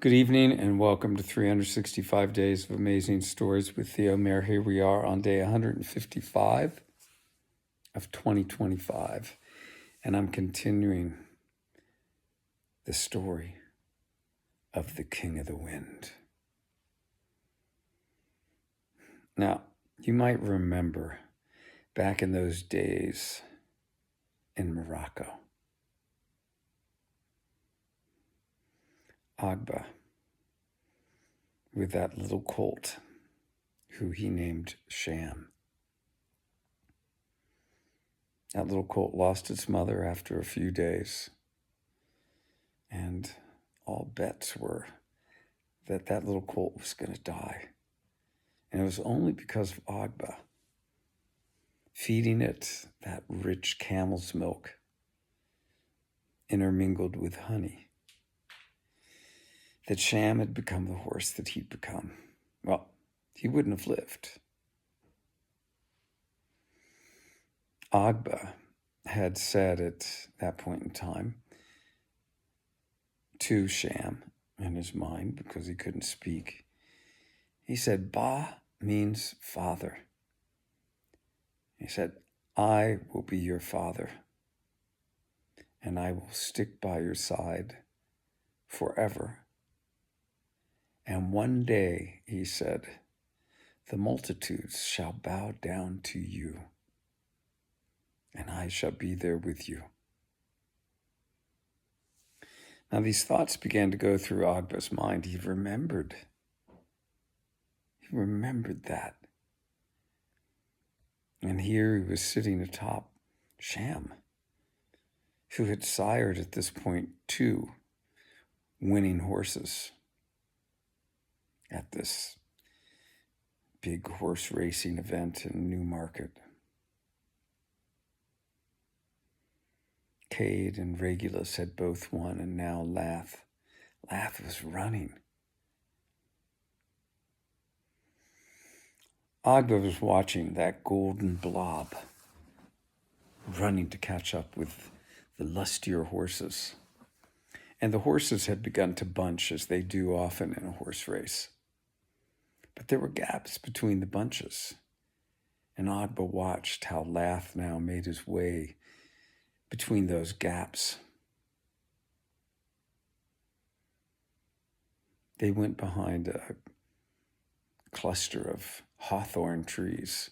Good evening and welcome to 365 Days of Amazing Stories with Theo Mayer. Here we are on day 155 of 2025, and I'm continuing the story of the King of the Wind. Now, you might remember back in those days in Morocco, Agba, with that little colt who he named Sham. That little colt lost its mother after a few days, and all bets were that that little colt was going to die. And it was only because of Agba feeding it that rich camel's milk intermingled with honey that Sham had become the horse that he'd become. Well, he wouldn't have lived. Agba had said at that point in time to Sham in his mind, because he couldn't speak, he said, Ba means father. He said, I will be your father, and I will stick by your side forever. And one day, he said, the multitudes shall bow down to you, and I shall be there with you. Now these thoughts began to go through Agba's mind. He remembered that. And here he was sitting atop Sham, who had sired at this point 2 winning horses at this big horse racing event in Newmarket. Cade and Regulus had both won, and now Lath was running. Agba was watching that golden blob running to catch up with the lustier horses. And the horses had begun to bunch, as they do often in a horse race. But there were gaps between the bunches, and Agba watched how Lath now made his way between those gaps. They went behind a cluster of hawthorn trees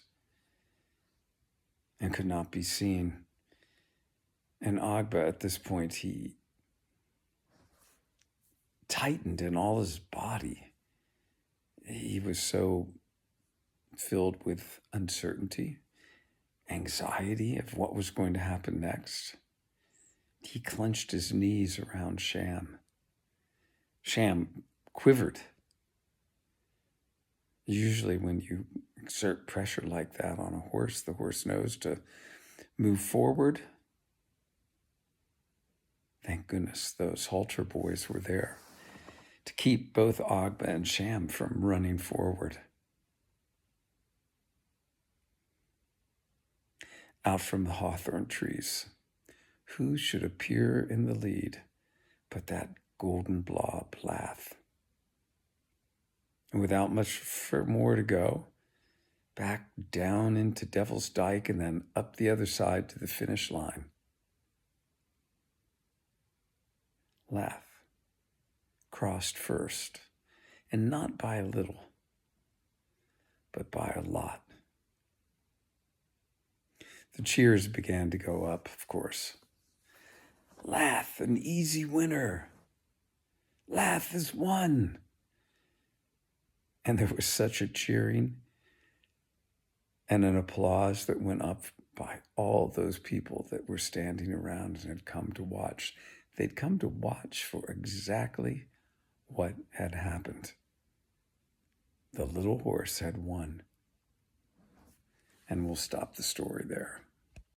and could not be seen. And Agba, at this point, he tightened in all his body. He was so filled with uncertainty, anxiety of what was going to happen next. He clenched his knees around Sham. Sham quivered. Usually when you exert pressure like that on a horse, the horse knows to move forward. Thank goodness those halter boys were there to keep both Agba and Sham from running forward. Out from the hawthorn trees, who should appear in the lead but that golden blob, Lath? And without much more to go, back down into Devil's Dyke and then up the other side to the finish line. Lath crossed first, and not by a little, but by a lot. The cheers began to go up, of course. Lath, an easy winner. Lath has won. And there was such a cheering and an applause that went up by all those people that were standing around and had come to watch. They'd come to watch for exactly what had happened. The little horse had won. And we'll stop the story there.